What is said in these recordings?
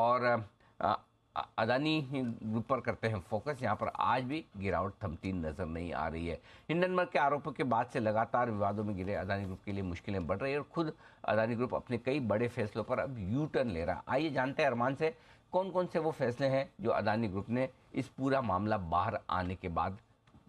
और अदानी ग्रुप पर करते हैं फोकस। यहाँ पर आज भी गिरावट थमती नजर नहीं आ रही है। हिंडनबर्ग के आरोपों के बाद से लगातार विवादों में घिरे अदानी ग्रुप के लिए मुश्किलें बढ़ रही है और खुद अदानी ग्रुप अपने कई बड़े फैसलों पर अब यू टर्न ले रहा है। आइए जानते हैं अरमान से कौन कौन से वो फैसले हैं जो अदानी ग्रुप ने इस पूरा मामला बाहर आने के बाद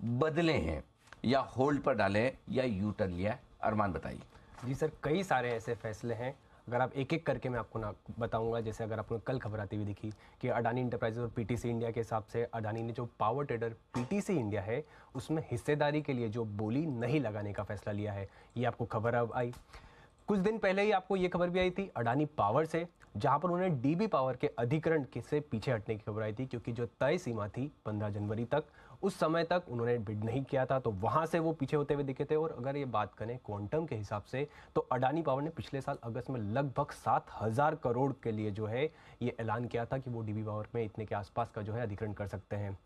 बदले हैं या होल्ड पर डाले हैं या यू टर्न लिया है। अरमान बताइए। जी सर, कई सारे ऐसे फैसले हैं। अगर आप एक एक करके मैं आपको ना बताऊंगा। जैसे अगर आपको कल खबर आती हुई दिखी कि अडानी इंटरप्राइजेज और पीटीसी इंडिया के हिसाब से अडानी ने जो पावर ट्रेडर पीटीसी इंडिया है उसमें हिस्सेदारी के लिए जो बोली नहीं लगाने का फैसला लिया है, ये आपको खबर अब आई। कुछ दिन पहले ही आपको ये खबर भी आई थी अडानी पावर से, जहां पर उन्होंने डीबी पावर के अधिग्रहण से पीछे हटने की खबर आई थी, क्योंकि जो तय सीमा थी 15 जनवरी तक, उस समय तक उन्होंने बिड नहीं किया था, तो वहां से वो पीछे होते हुए दिखे थे। और अगर ये बात करें क्वांटम के हिसाब से, तो अडानी पावर ने पिछले साल अगस्त में लगभग 7,000 करोड़ के लिए जो है ये ऐलान किया था कि वो डीबी पावर में इतने के आसपास का जो है अधिग्रहण कर सकते हैं।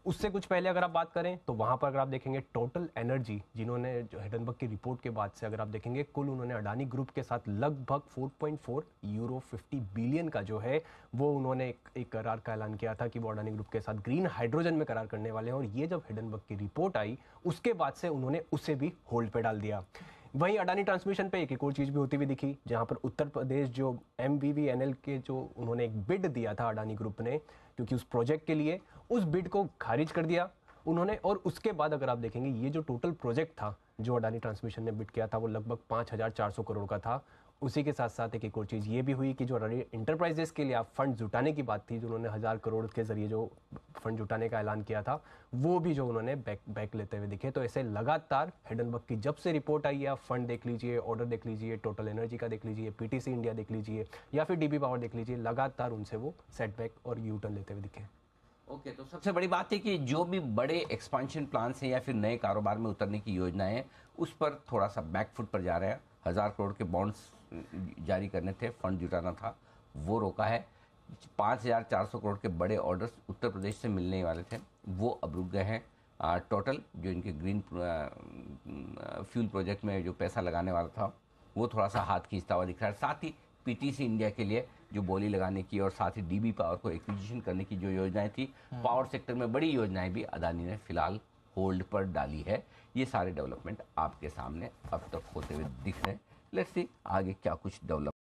उससे कुछ पहले अगर आप बात करें तो वहां पर अगर आप देखेंगे टोटल एनर्जी, जिन्होंने जो हिंडनबर्ग की रिपोर्ट के बाद से अगर आप देखेंगे, कुल उन्होंने अडानी ग्रुप के साथ लगभग 4.4 यूरो 50 बिलियन का जो है वो उन्होंने एक करार का ऐलान किया था कि वो अडानी ग्रुप के साथ ग्रीन हाइड्रोजन में करार करने वाले हैं। और ये जब हिंडनबर्ग की रिपोर्ट आई उसके बाद से उन्होंने उसे भी होल्ड पे डाल दिया। वहीं अडानी ट्रांसमिशन पे एक और चीज़ भी होती हुई दिखी, जहां पर उत्तर प्रदेश जो MVVNL के जो उन्होंने एक बिड दिया था अडानी ग्रुप ने, क्योंकि उस प्रोजेक्ट के लिए, उस बिड को खारिज कर दिया उन्होंने। और उसके बाद अगर आप देखेंगे ये जो टोटल प्रोजेक्ट था जो अडानी ट्रांसमिशन ने बिड किया था वो लगभग 5,400 करोड़ का था। उसी के साथ साथ एक और चीज़ ये भी हुई कि जो अडानी इंटरप्राइजेस के लिए आप फंड जुटाने की बात थी, जो उन्होंने 1,000 करोड़ के जरिए जो फंड जुटाने का ऐलान किया था, वो भी जो उन्होंने बैक लेते हुए दिखे। तो ऐसे लगातार हिंडनबर्ग की जब से रिपोर्ट आई है, आप फंड देख लीजिए, ऑर्डर देख लीजिए, टोटल एनर्जी का देख लीजिए, पीटीसी इंडिया देख लीजिए या फिर डीबी पावर देख लीजिए, लगातार उनसे वो सेटबैक और यू टर्न लेते हुए दिखे। ओके, तो सबसे बड़ी बात है कि जो भी बड़े एक्सपांशन प्लान्स हैं या फिर नए कारोबार में उतरने की योजनाएं हैं उस पर थोड़ा सा बैकफुट पर जा रहे हैं। 1,000 करोड़ के बॉन्ड्स जारी करने थे, फंड जुटाना था, वो रोका है। 5,400 करोड़ के बड़े ऑर्डर्स उत्तर प्रदेश से मिलने वाले थे, वो अब रुक गए हैं। टोटल जो इनके ग्रीन फ्यूल प्रोजेक्ट में जो पैसा लगाने वाला था वो थोड़ा सा हाथ खींचता हुआ दिख रहा है। साथ ही पीटीसी इंडिया के लिए जो बोली लगाने की और साथ ही डीबी पावर को एक्विजिशन करने की जो योजनाएं थी, पावर सेक्टर में बड़ी योजनाएं भी अदानी ने फिलहाल होल्ड पर डाली है। ये सारे डेवलपमेंट आपके सामने अब तक होते हुए दिख रहे हैं। लेट्स सी आगे क्या कुछ डेवलप